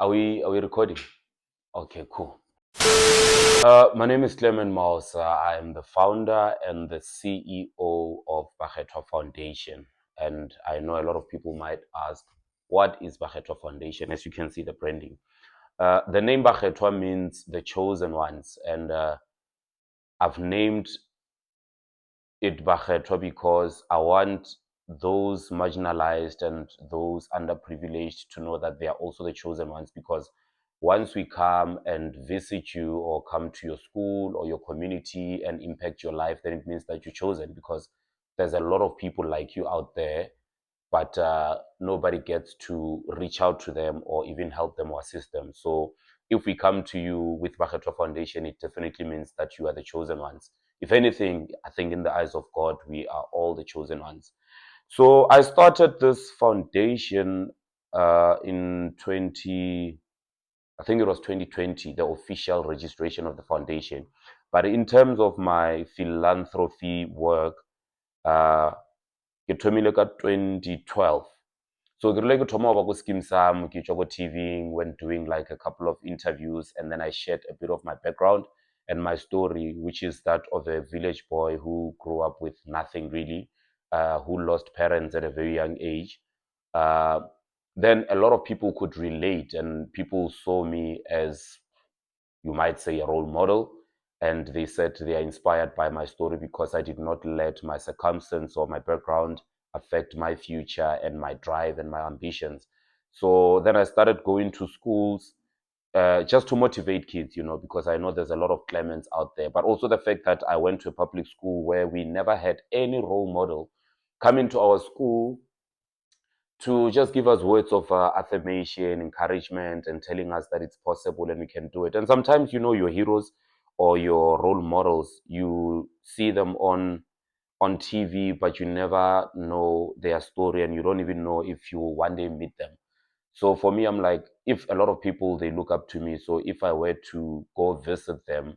Are we recording? Okay, cool. My name is Clement Mausa. I am the founder and the CEO of Bakhetwa Foundation. And I know a lot of people might ask, what is Bakhetwa Foundation? As you can see, the branding. The name Bakhetwa means the chosen ones. And I've named it Bakhetwa because I want those marginalized and those underprivileged to know that they are also the chosen ones, because once we come and visit you or come to your school or your community and impact your life, then it means that you're chosen, because there's a lot of people like you out there, but nobody gets to reach out to them or even help them or assist them. So if we come to you with Bakhetwa Foundation, it definitely means that you are the chosen ones. If anything, I think in the eyes of God, we are all the chosen ones. So I started this foundation in 20, I think it was 2020, the official registration of the foundation. But in terms of my philanthropy work, uh, ke thomile ka 2012. So ke rile ke thoma go ba ko scheme sam ke tswa ko TV when doing like a couple of interviews, and then I shared a bit of my background and my story, which is that of a village boy who grew up with nothing really, who lost parents at a very young age. Uh, then a lot of people could relate, and people saw me as, you might say, a role model. And they said they are inspired by my story because I did not let my circumstance or my background affect my future and my drive and my ambitions. So then I started going to schools just to motivate kids, because I know there's a lot of Clements out there. But also the fact that I went to a public school where we never had any role model come into our school to just give us words of affirmation, encouragement, and telling us that it's possible and we can do it. And sometimes, your heroes or your role models, you see them on TV, but you never know their story, and you don't even know if you will one day meet them. So for me, I'm like, if a lot of people, they look up to me, so if I were to go visit them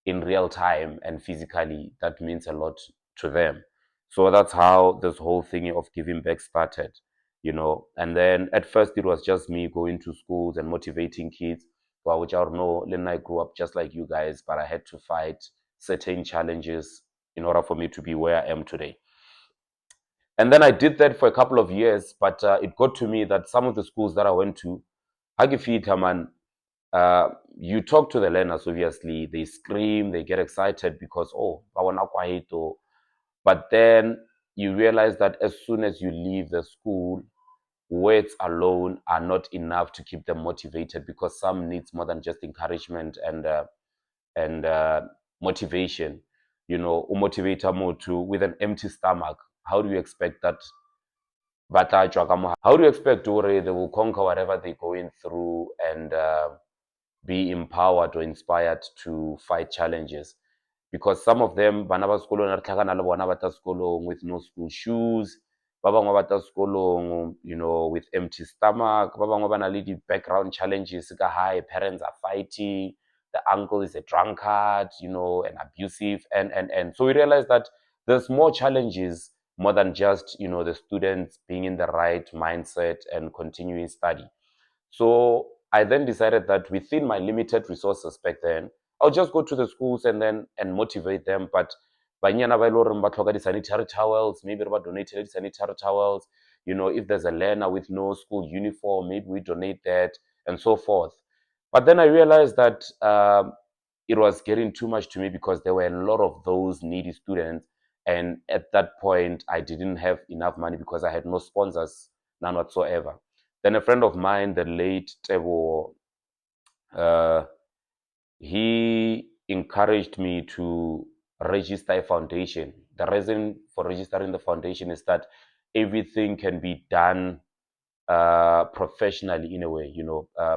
in real time and physically, that means a lot to them. So that's how this whole thing of giving back started. And then at first it was just me going to schools and motivating kids, well, which I don't know, then I grew up just like you guys, but I had to fight certain challenges in order for me to be where I am today. And then I did that for a couple of years, but it got to me that some of the schools that I went to, Hagifita man, uh, you talk to the learners, obviously, they scream, they get excited because, oh, bawana kwaito. But then you realize that as soon as you leave the school, words alone are not enough to keep them motivated, because some needs more than just encouragement and motivation. Motivator more to with an empty stomach. How do you expect that? How do you expect to they will conquer whatever they're going through and be empowered or inspired to fight challenges? Because some of them bana ba sekolong re tlhakana le bona ba tla sekolong with no school shoes, ba bangwe ba tla sekolong with empty stomach, ba bangwe ba na le di-background challenges ka high, parents are fighting, the uncle is a drunkard, and abusive, and so we realize that there's more challenges more than just the students being in the right mindset and continuing study. So I then decided that within my limited resources back then, I'll just go to the schools and motivate them. But banyana ba ile hore ba tlhoka di-sanitary towels, maybe ba donated sanitary towels. If there's a learner with no school uniform, maybe we donate that, and so forth. But then I realized that it was getting too much to me, because there were a lot of those needy students. And at that point, I didn't have enough money because I had no sponsors, none whatsoever. Then a friend of mine, the late Tebo, uh, he encouraged me to register a foundation. The reason for registering the foundation is that everything can be done professionally in a way.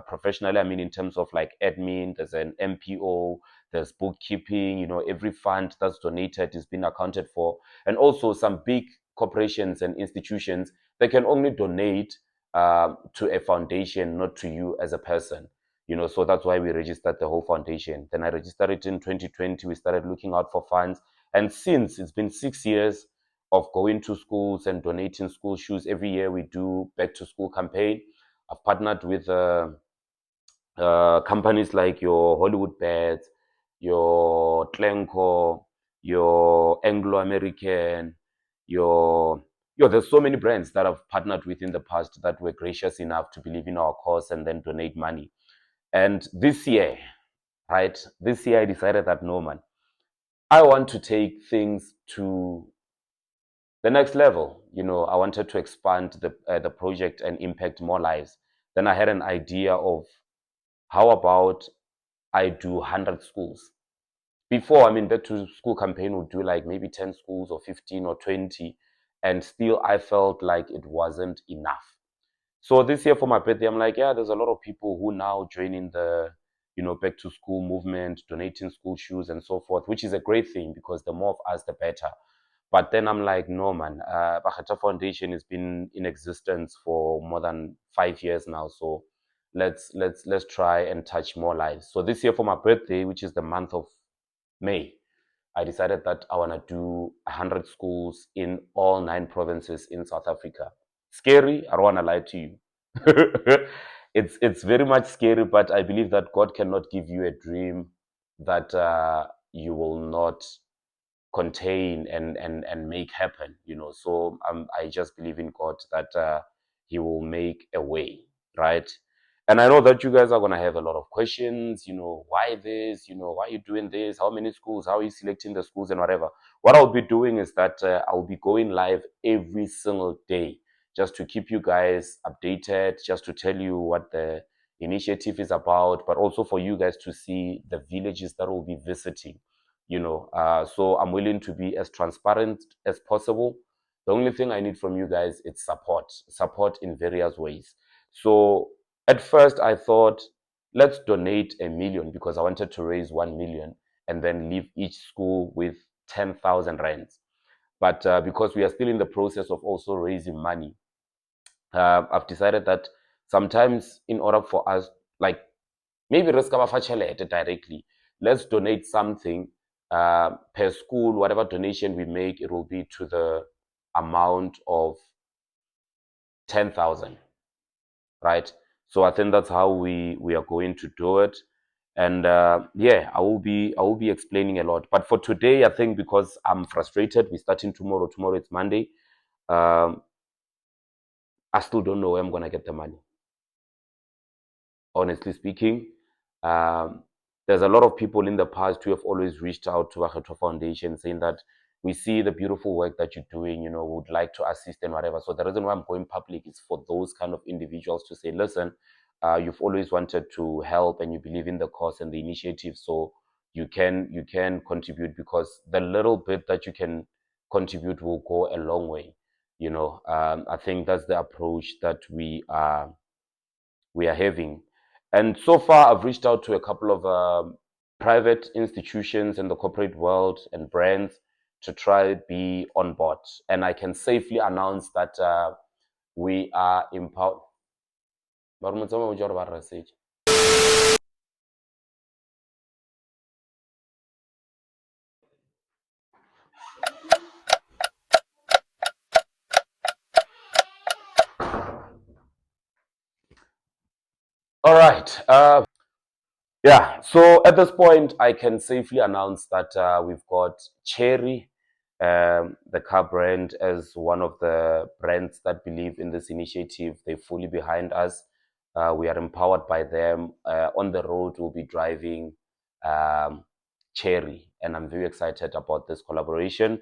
Professionally, I mean in terms of like admin, there's an MPO, there's bookkeeping. Every fund that's donated is being accounted for, and also some big corporations and institutions, they can only donate to a foundation, not to you as a person. So that's why we registered the whole foundation. Then I registered it in 2020. We started looking out for funds, and since it's been 6 years of going to schools and donating school shoes every year, we do back to school campaign. I've partnered with companies like your Hollywood Bets, your Glencore, your Anglo American, there's so many brands that I've partnered with in the past that were gracious enough to believe in our cause and then donate money. And this year, right, this year I decided that no, man, I want to take things to the next level. I wanted to expand the project and impact more lives. Then I had an idea of how about I do 100 schools. Before, I mean, Back to School campaign would do like maybe 10 schools or 15 or 20, and still I felt like it wasn't enough. So this year for my birthday, I'm like, yeah, there's a lot of people who now joining the, Back to School movement, donating school shoes and so forth, which is a great thing because the more of us, the better. But then I'm like, no, man, Bakata Foundation has been in existence for more than 5 years now. So let's try and touch more lives. So this year for my birthday, which is the month of May, I decided that I want to do 100 schools in all 9 provinces in South Africa. Scary, I don't want to lie to you. It's very much scary, but I believe that God cannot give you a dream that you will not contain and make happen. So I just believe in God that he will make a way, right? And I know that you guys are going to have a lot of questions. Why this? Why are you doing this? How many schools? How are you selecting the schools and whatever? What I'll be doing is that I'll be going live every single day just to keep you guys updated, just to tell you what the initiative is about, but also for you guys to see the villages that we'll be visiting. So I'm willing to be as transparent as possible. The only thing I need from you guys is support in various ways. So at first I thought, let's donate 1 million because I wanted to raise 1 million and then leave each school with 10,000 rands. But because we are still in the process of also raising money, I've decided that sometimes in order for us, like, maybe re ska ba fa tšhelete directly. Let's donate something per school. Whatever donation we make, it will be to the amount of 10,000, right? So I think that's how we are going to do it. And yeah, I will be explaining a lot. But for today, I think because I'm frustrated, we're starting tomorrow. Tomorrow it's Monday. Um, I still don't know where I'm gonna get the money. Honestly speaking. Um, there's a lot of people in the past who have always reached out to Akhetho Foundation saying that we see the beautiful work that you're doing, would like to assist and whatever. So the reason why I'm going public is for those kind of individuals to say, listen, you've always wanted to help and you believe in the cause and the initiative, so you can contribute because the little bit that you can contribute will go a long way. I think that's the approach that we are having. And so far, I've reached out to a couple of private institutions in the corporate world and brands to try be on board. And I can safely announce that we are empowered. All right. Yeah, so at this point, I can safely announce that we've got Cherry, the car brand, as one of the brands that believe in this initiative. They're fully behind us. We are empowered by them. On the road, we'll be driving um, Cherry, and I'm very excited about this collaboration.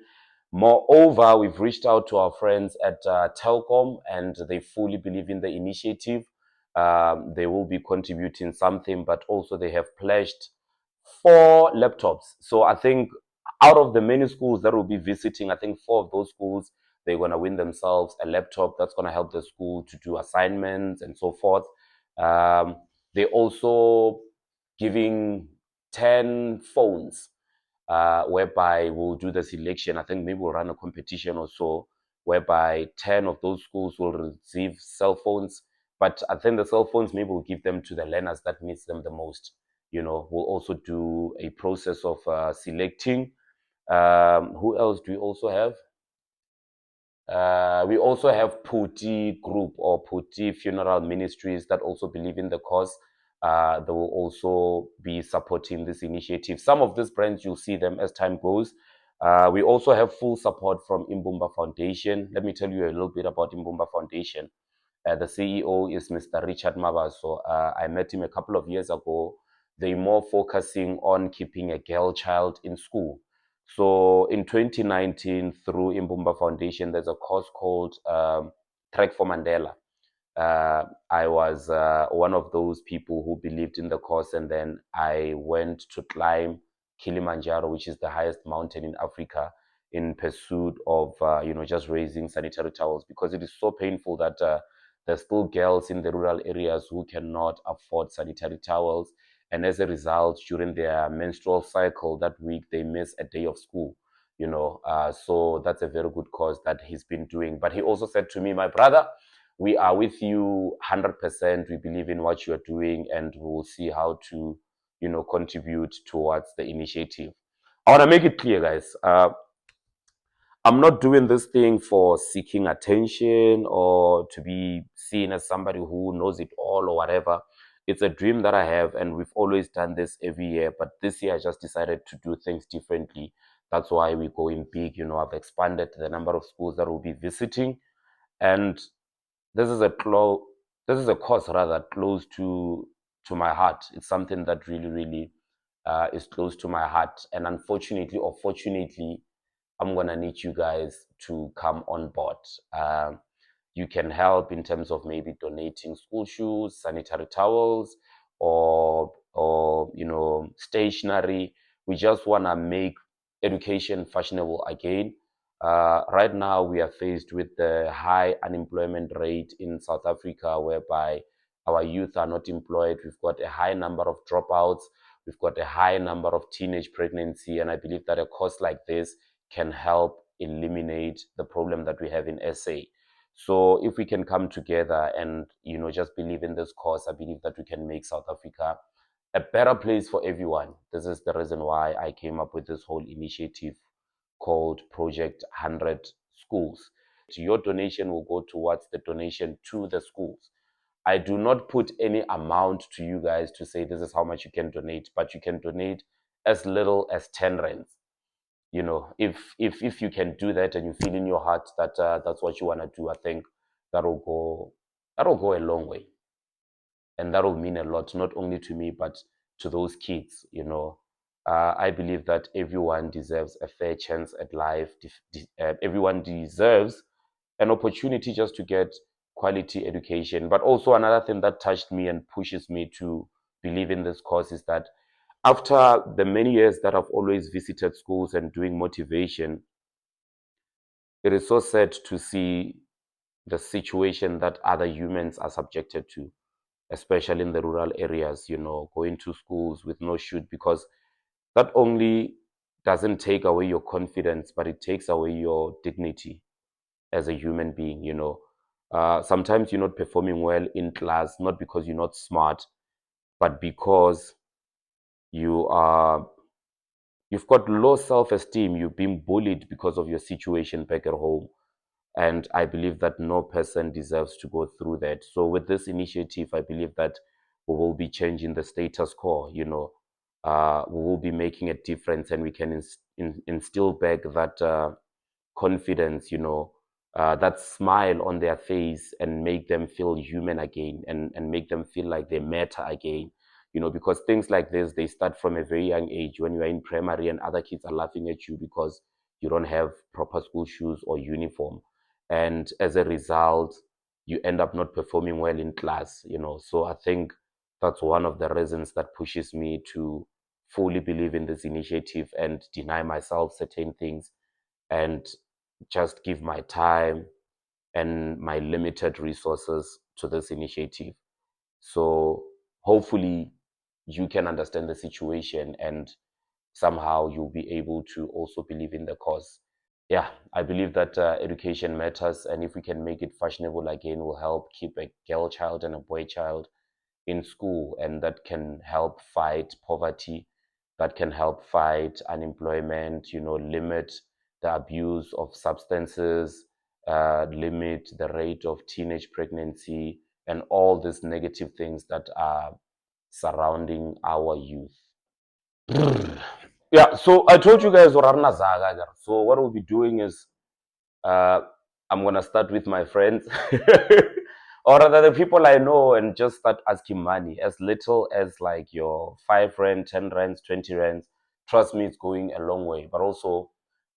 Moreover, we've reached out to our friends at Telkom, and they fully believe in the initiative. They will be contributing something, but also they have pledged 4 laptops. So I think out of the many schools that will be visiting, I think 4 of those schools, they're going to win themselves a laptop that's going to help the school to do assignments and so forth. Um, they also giving 10 phones, whereby we'll do the selection. I think maybe we'll run a competition or so, whereby 10 of those schools will receive cell phones. But I think the cell phones maybe we'll give them to the learners that needs them the most. We'll also do a process of selecting. Who else do we also have? We also have Puti Group or Puti Funeral Ministries that also believe in the cause. They will also be supporting this initiative. Some of these brands, you'll see them as time goes. We also have full support from Imbumba Foundation. Let me tell you a little bit about Imbumba Foundation. The CEO is Mr. Richard Mabaso. I met him a couple of years ago. They're more focusing on keeping a girl child in school. So in 2019, through Imbumba Foundation, there's a course called Trek for Mandela. I was one of those people who believed in the cause, and then I went to climb Kilimanjaro, which is the highest mountain in Africa, in pursuit of just raising sanitary towels, because it is so painful that there's still girls in the rural areas who cannot afford sanitary towels, and as a result, during their menstrual cycle that week, they miss a day of school. So that's a very good cause that he's been doing. But he also said to me, my brother, we are with you 100%. We believe in what you are doing, and we will see how to, contribute towards the initiative. I want to make it clear, guys. I'm not doing this thing for seeking attention or to be seen as somebody who knows it all or whatever. It's a dream that I have, and we've always done this every year. But this year, I just decided to do things differently. That's why we're going big. I've expanded the number of schools that we'll be visiting, and this is a cause rather close to my heart. It's something that really, really is close to my heart. And unfortunately or fortunately, I'm gonna need you guys to come on board. You can help in terms of maybe donating school shoes, sanitary towels, or stationery. We just wanna make education fashionable again. Right now, we are faced with the high unemployment rate in South Africa, whereby our youth are not employed. We've got a high number of dropouts. We've got a high number of teenage pregnancy. And I believe that a course like this can help eliminate the problem that we have in SA. So if we can come together and, just believe in this cause, I believe that we can make South Africa a better place for everyone. This is the reason why I came up with this whole initiative called Project 100 Schools. Your donation will go towards the donation to the schools. I do not put any amount to you guys to say this is how much you can donate, but you can donate as little as 10 rands. If you can do that and you feel in your heart that that's what you want to do, I think that'll go a long way, and that'll mean a lot, not only to me but to those kids. I believe that everyone deserves a fair chance at life. Everyone deserves an opportunity just to get quality education. But also another thing that touched me and pushes me to believe in this cause is that after the many years that I've always visited schools and doing motivation, it is so sad to see the situation that other humans are subjected to, especially in the rural areas, going to schools with no shoot, because that only doesn't take away your confidence, but it takes away your dignity as a human being. Sometimes you're not performing well in class, not because you're not smart, but because you are you've got low self-esteem. You've been bullied because of your situation back at home. And I believe that no person deserves to go through that. So with this initiative, I believe that we will be changing the status quo. We will be making a difference, and we can instill back that confidence, that smile on their face, and make them feel human again, and make them feel like they matter again. Because things like this, they start from a very young age. When you are in primary and other kids are laughing at you because you don't have proper school shoes or uniform. And as a result, you end up not performing well in class. So I think that's one of the reasons that pushes me to fully believe in this initiative and deny myself certain things, and just give my time and my limited resources to this initiative. So hopefully you can understand the situation, and somehow you'll be able to also believe in the cause. Yeah, I believe that education matters, and if we can make it fashionable again, will help keep a girl child and a boy child in school, and that can help fight poverty, that can help fight unemployment, limit the abuse of substances, limit the rate of teenage pregnancy, and all these negative things that are surrounding our youth. Yeah, so I told you guys, so what we'll be doing is I'm gonna start with my friends, or rather the people I know, and just start asking money, as little as like your 5 rand, 10 rands, 20 rands. Trust me, it's going a long way. But also,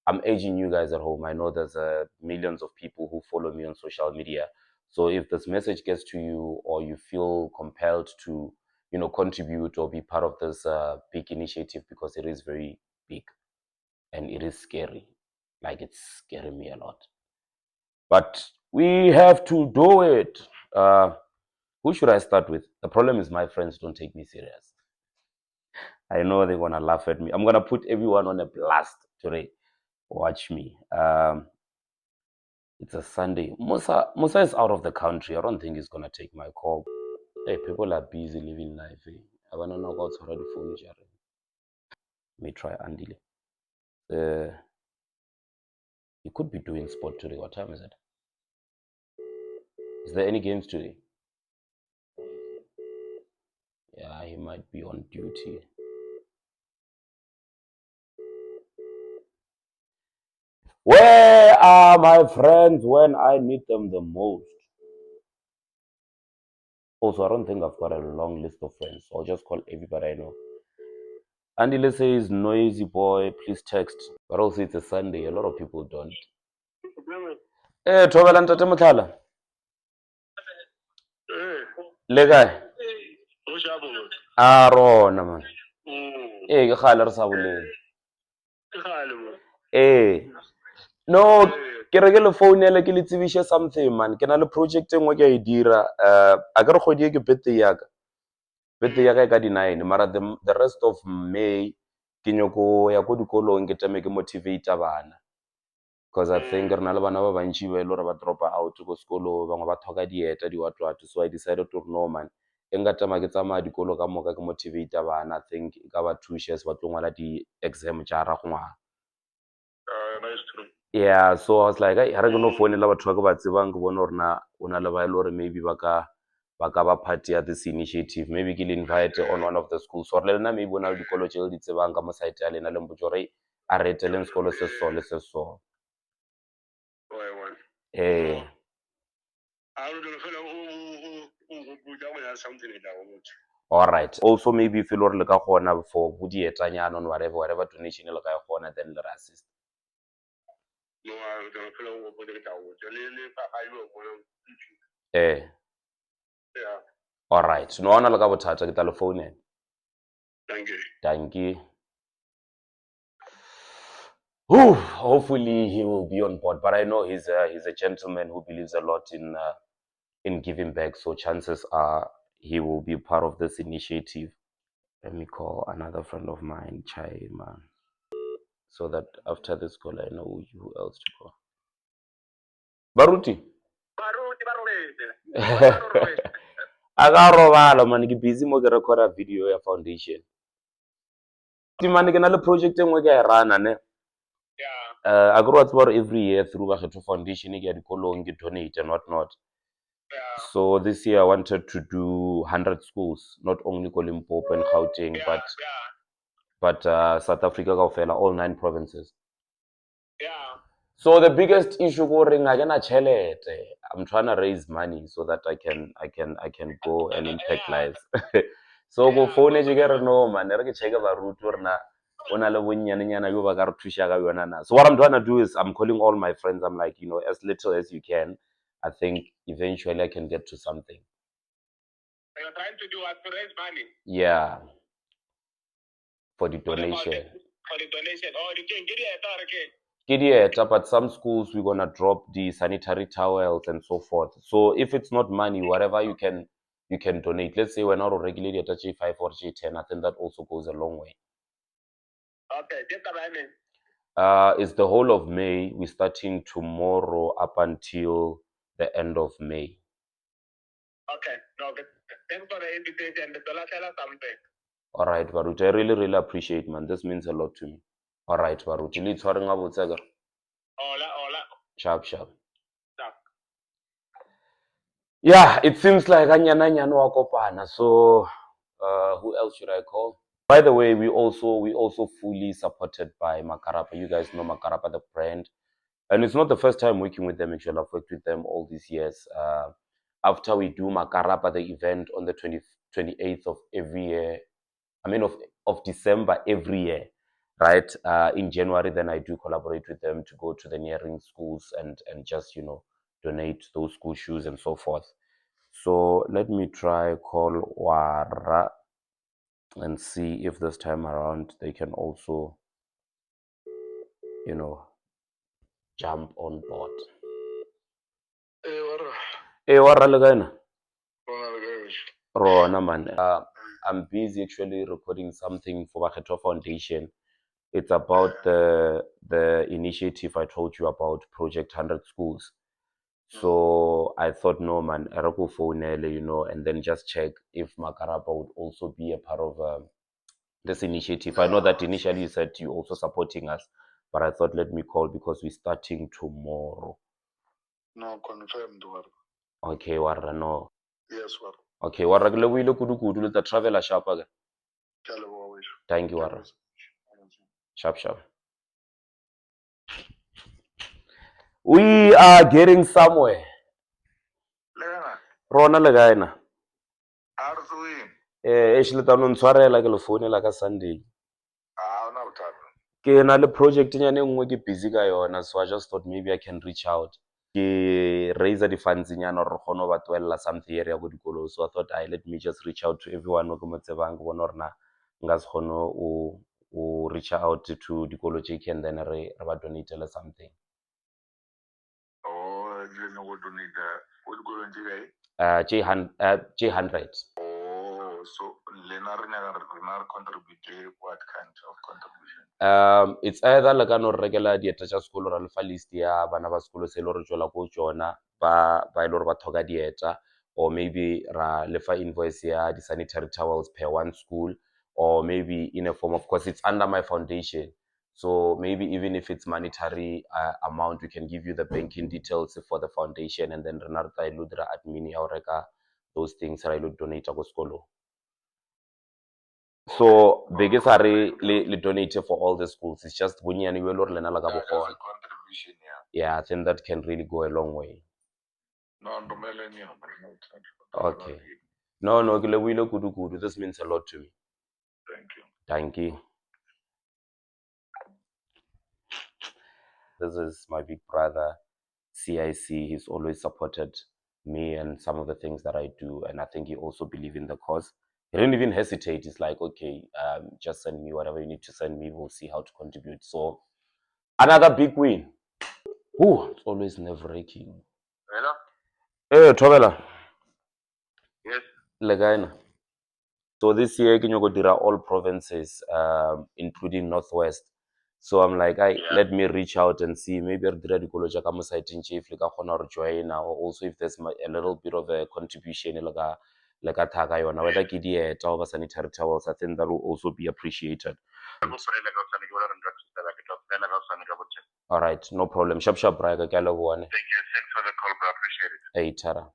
I'm aging you guys at home. I know there's millions of people who follow me on social media. So if this message gets to you, or you feel compelled to, contribute or be part of this big initiative, because it is very big and it is scary. Like, it's scaring me a lot. But we have to do it. Who should I start with? The problem is my friends don't take me serious. I know they're gonna laugh at me. I'm gonna put everyone on a blast today. Watch me. It's a Sunday. Musa is out of the country. I don't think he's gonna take my call. Hey, people are busy living life. I wanna know what's already phone. Let me try Andile. He could be doing sport today. What time is it? Is there any games today? Yeah, he might be on duty. Where are my friends when I need them the most? Also, I don't think I've got a long list of friends. So I'll just call everybody I know. Andy, let's say, is noisy boy, please text. But also, it's a Sunday. A lot of people don't. Eh, Thobela Ntate Mothala. Le kae? A rona man. Eh, ke kgale re sa boleng. Eh. No, ke re ke le founele ke le tsebishe something man. Ke na le project e nngwe ke a e dira. A ke re kgwedi e ke birthday ya ka. Birthday ya ka e ka di-9, mara the rest of May ke nyoko ya ko dikolong ke teme ke motivate bana, because I think re na le bana ba bantši ba ile gore ba dropa out ko sekolo, bangwe ba thoka dieta diwatwatwe. So I decided to no man, e nka tema ke tsamaya dikolo ka moka ke motivate bana. I think e ka ba 2 years ba tlo ngwala di-exam tša ra go ngwana. Yeah, so I was like, hey, ha re ke no founela batho ba ke ba tsebang ke bone gore na o na le ba ile gore maybe ba ka ba party ya this initiative. Maybe ke le invite on one of the schools, or le nna maybe o na le dikolo tšeo di tsebang ka mo site ya lena le mpotse gore a re eteleng sekolo se so le se so. All right. Also, maybe if you le ka gona for bo dietanyana on whatever donation le ka e gona, then le re assist. All right. No ona le ka bothata ke tla le founela. Thank you. Hopefully he will be on board, but I know he's a gentleman who believes a lot in giving back, so chances are he will be part of this initiative. Let me call another friend of mine, Chai man, so that after this call I know who else to call. Baruti. Agarobala man, ke busy mo ke recorda video ya foundation. Man, ke na le project engwe ke a rana ne. I grew up every year through Bakhetho Foundation, ke ya dikolong ke donate and whatnot. So this year I wanted to do 100 schools, not only Limpopo and Gauteng, but South Africa kaofela, all 9 provinces. So the biggest issue going again, I'm trying to raise money so that I can go and impact lives. So go phone jigere no man, re ke cheka ba root na ona le bonnyane yo ba ka re thusha ka yona na. So what I'm trying to do is I'm calling all my friends. I'm like, as little as you can. I think eventually I can get to something. You're trying to do what, to raise money? Yeah. For the donation. For the donation. Oh, you can get it, but some schools we're gonna drop the sanitary towels and so forth. So if it's not money, whatever you can donate. Let's say we're not regularly at G5 or G10, I think that also goes a long way. Okay, it's the whole of May. We're starting tomorrow up until the end of May. Okay, no, thanks for the invitation. Something. All right, Baruti, I really appreciate, man. This means a lot to me. All right, Baruti, let's talk about Hola. Sharp. Yeah, it seems like anyana wakopana. So Who else should I call? By the way, we also fully supported by Makarapa. You guys know Makarapa, the brand. And it's not the first time working with them. Actually, I've worked with them all these years. After we do Makarapa, the event on the 28th of every year, of December every year, right? In January, then I do collaborate with them to go to the nearing schools and just, donate those school shoes and so forth. So let me try call Wara and see if this time around they can also, jump on board. Hey, Wara Lagana. Rona man. I'm busy actually recording something for Bakhetho Foundation. It's about the initiative I told you about, Project 100 Schools. So I thought, no man, I go phone, and then just check if Makarapa would also be a part of this initiative. I know that initially you said you also supporting us, but I thought let me call because we're starting tomorrow. No, confirmed. Okay, Warra, no. Yes, Warra. Okay, Warra, we look kudu the traveler sharp again. Thank you, Warra. Sharp, sharp. We are getting somewhere. Rona le gae na? Actually tano ntshwarela ke le founela ka Sunday. Ke na le project nyane nngwe ke busy ka yona, so I just thought maybe I can reach out. Ke raise the funds nyana re kgone ba twella something area go dikolo. So I thought let me just reach out to everyone o ke mo tsebang go bona hore na nga se kgone o reach out to dikolo tse and then re ba donate something. Oh, you know what donate what go nje J100. Oh, so Lenar contribute what kind of contribution? It's either like no regular dieta tša sekolo ra lefa list ya bana ba sekolo se le re tswela ko tsona ba ile gore ba thoka dieta, or maybe ra lefa invoice ya di sanitary towels per one school, or maybe in a form of course it's under my foundation. So maybe even if it's monetary amount, we can give you the banking details for the foundation, and then Renata iludra admin ya reka those things ra ilo donate go sekolo. So biggest are le donate for all the schools. It's just bunyani we lor lena la ka bokgona. Contribution, Yeah, I think that can really go a long way. No, Okay. No, ke lebohile kudu. This means a lot to me. Thank you. Thank you. This is my big brother, CIC. He's always supported me and some of the things that I do, and I think he also believes in the cause. He didn't even hesitate. He's like, okay, just send me whatever you need to send me. We'll see how to contribute. So another big win. Ooh, it's always nerve-wracking. Hello? Hey, Trovela. Yes. Legaina. So this year, dira all provinces, including Northwest. So I'm like, let me reach out and see maybe dira dikolo ja ka mo site chief le ka khona re join, or also if there's a little bit of a contribution like a thaga yona, whether ke dieta or sanitary towels, I think that will also be appreciated. All right, no problem. Sharp, Braga. Thank you. Thanks for the call, bro. Appreciate it. Hey, Tara.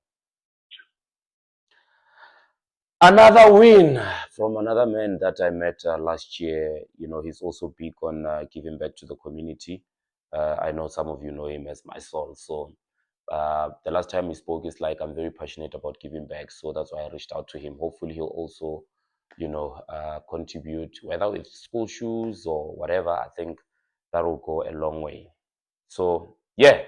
Another win from another man that I met last year. He's also big on giving back to the community. I know some of you know him as my soul. So the last time we spoke, it's like I'm very passionate about giving back. So that's why I reached out to him. Hopefully he'll also, contribute, whether with school shoes or whatever. I think that will go a long way. So yeah,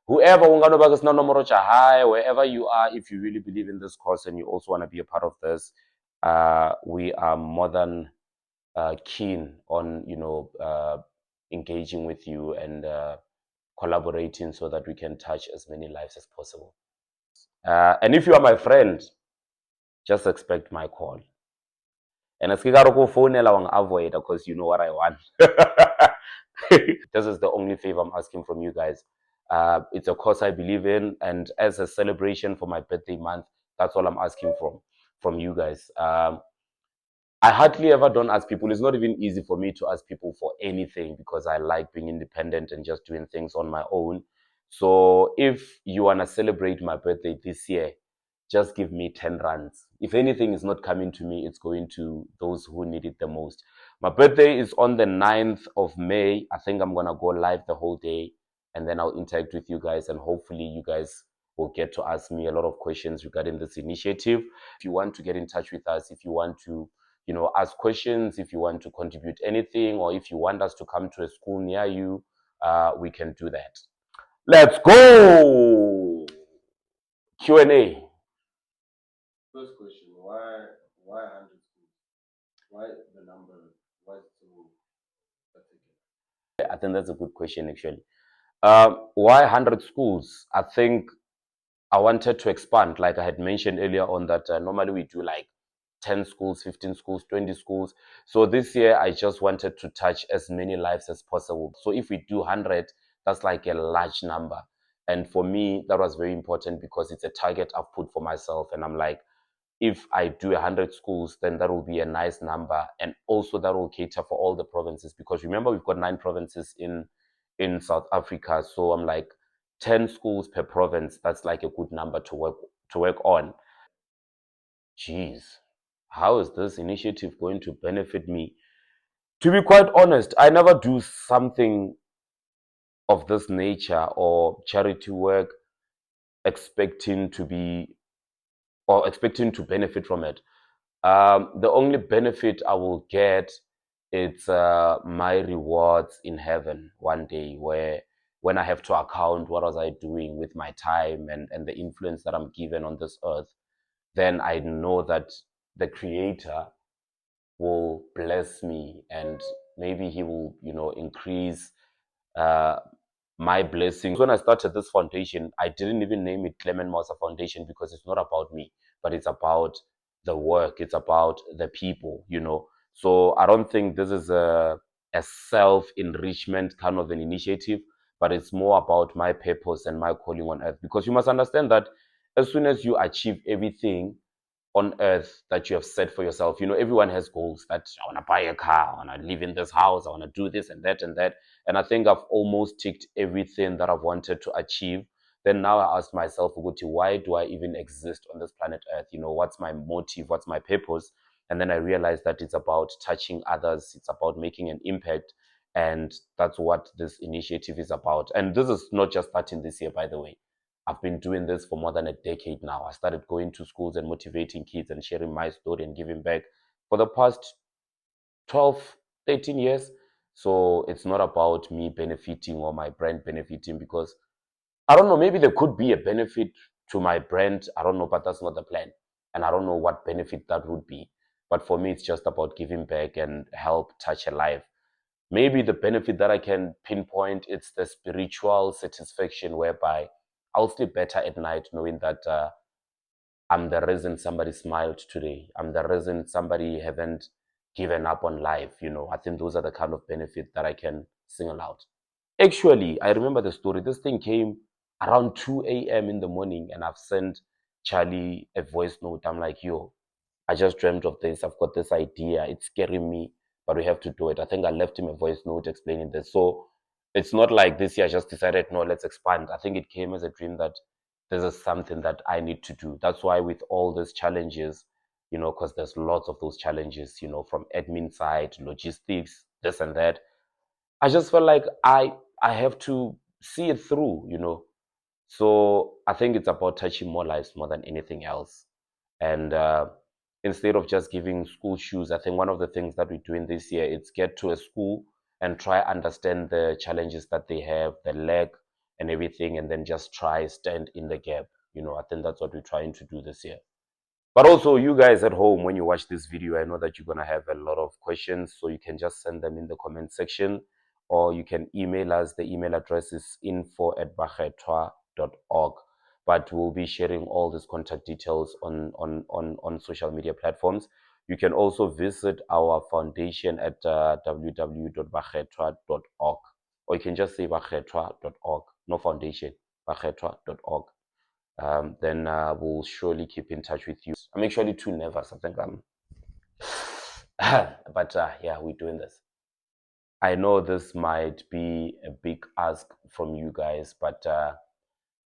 whoever wherever you are, if you really believe in this cause and you also want to be a part of this, we are more than keen on engaging with you and collaborating so that we can touch as many lives as possible. And if you are my friend, just expect my call. And as go phone avoid because you know what I want. This is the only favor I'm asking from you guys. It's a cause I believe in, and as a celebration for my birthday month, that's all I'm asking from you guys. I hardly ever don't ask people. It's not even easy for me to ask people for anything because I like being independent and just doing things on my own. So if you want to celebrate my birthday this year, just give me 10 rands. If anything is not coming to me, it's going to those who need it the most. My birthday is on the 9th of May. I think I'm going to go live the whole day, and then I'll interact with you guys, and hopefully you guys will get to ask me a lot of questions regarding this initiative. If you want to get in touch with us, if you want to, ask questions, if you want to contribute anything, or if you want us to come to a school near you, we can do that. Let's go. Q&A. First question: Why 100 schools? Why the number? Why so particular? I think that's a good question, actually. Why 100 schools? I think I wanted to expand, like I had mentioned earlier on, that normally we do like 10 schools, 15 schools, 20 schools. So this year, I just wanted to touch as many lives as possible. So if we do 100, that's like a large number. And for me, that was very important because it's a target I've put for myself. And I'm like, if I do 100 schools, then that will be a nice number. And also that will cater for all the provinces. Because remember, we've got 9 provinces in South Africa. So I'm like, 10 schools per province, that's like a good number to work on. Jeez, how is this initiative going to benefit me? To be quite honest, I never do something of this nature or charity work expecting to be or expecting to benefit from it. The only benefit I will get it's my rewards in heaven one day, where when I have to account what was I doing with my time and the influence that I'm given on this earth, then I know that the Creator will bless me, and maybe He will, increase uh, my blessings. When I started this foundation, I didn't even name it Clement Mauser Foundation because it's not about me, but it's about the work. It's about the people. So I don't think this is a self-enrichment kind of an initiative, but it's more about my purpose and my calling on earth. Because you must understand that as soon as you achieve everything on earth that you have set for yourself. Everyone has goals that I want to buy a car, I want to live in this house, I want to do this and that and that. And I think I've almost ticked everything that I've wanted to achieve. Then now I ask myself, Uguti, why do I even exist on this planet Earth? What's my motive? What's my purpose? And then I realized that it's about touching others, it's about making an impact. And that's what this initiative is about. And this is not just starting this year, by the way. I've been doing this for more than a decade now. I started going to schools and motivating kids and sharing my story and giving back for the past 12, 13 years. So it's not about me benefiting or my brand benefiting, because I don't know, maybe there could be a benefit to my brand. I don't know, but that's not the plan. And I don't know what benefit that would be. But for me, it's just about giving back and help touch a life. Maybe the benefit that I can pinpoint, it's the spiritual satisfaction whereby I'll sleep better at night knowing that I'm the reason somebody smiled today. I'm the reason somebody haven't given up on life. I think those are the kind of benefit that I can single out. Actually, I remember the story. This thing came around 2 a.m. in the morning, and I've sent Charlie a voice note. I'm like, yo, I just dreamt of this. I've got this idea. It's scaring me, but we have to do it. I think I left him a voice note explaining this. So it's not like this year I just decided, no, let's expand. I think it came as a dream that this is something that I need to do. That's why with all these challenges, because there's lots of those challenges, from admin side, logistics, this and that. I just felt like I have to see it through. So I think it's about touching more lives more than anything else. And instead of just giving school shoes, I think one of the things that we're doing this year is get to a school and try understand the challenges that they have, the lack and everything, and then just try stand in the gap. I think that's what we're trying to do this year. But also, you guys at home, when you watch this video, I know that you're going to have a lot of questions, so you can just send them in the comment section, or you can email us. The email address is info@bakhetwa.org. But we'll be sharing all these contact details on social media platforms. You can also visit our foundation at www.bakhetwa.org, or you can just say bakhetwa.org, no foundation, bakhetwa.org. Then we'll surely keep in touch with you. I'm actually too nervous. I think I'm, but yeah, we're doing this. I know this might be a big ask from you guys, but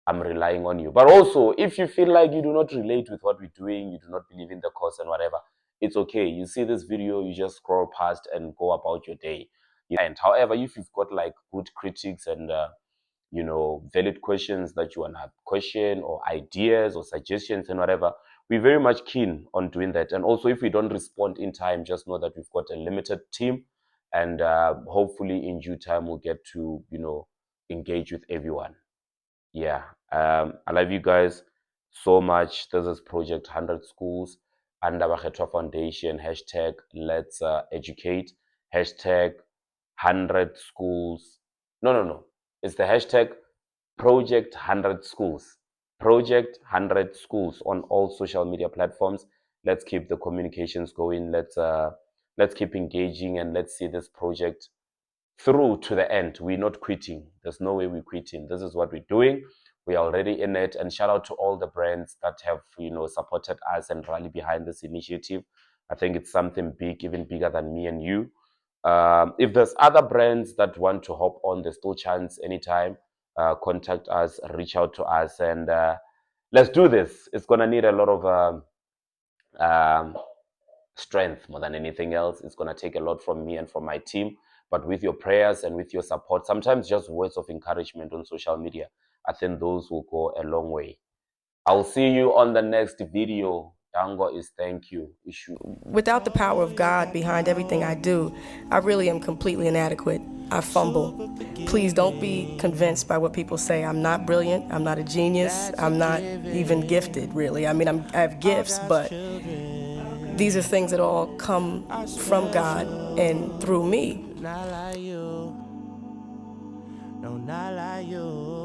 I'm relying on you. But also, if you feel like you do not relate with what we're doing, you do not believe in the cause and whatever, it's okay. You see this video, you just scroll past and go about your day. And however, if you've got like good critics and valid questions that you want to question, or ideas or suggestions and whatever, we're very much keen on doing that. And also, if we don't respond in time, just know that we've got a limited team, and hopefully in due time we'll get to engage with everyone. Yeah. I love you guys so much. This is Project 100 Schools under Bakhetwa Foundation. Hashtag let's educate. Hashtag 100 schools. No. It's the hashtag Project 100 Schools. Project 100 Schools on all social media platforms. Let's keep the communications going. Let's keep engaging, and let's see this project through to the end. We're not quitting. There's no way we're quitting. This is what we're doing. We are already in it. And shout out to all the brands that have supported us and rally behind this initiative. I think it's something big, even bigger than me and you. If there's other brands that want to hop on, there's still chance anytime. Contact us, reach out to us, and let's do this. It's gonna need a lot of strength more than anything else. It's gonna take a lot from me and from my team. But with your prayers and with your support, sometimes just words of encouragement on social media, I think those will go a long way. I'll see you on the next video. Dango is thank you. Without the power of God behind everything I do, I really am completely inadequate. I fumble. Please don't be convinced by what people say. I'm not brilliant. I'm not a genius. I'm not even gifted, really. I mean, I have gifts, but these are things that all come from God and through me. Not like you. No, not like you.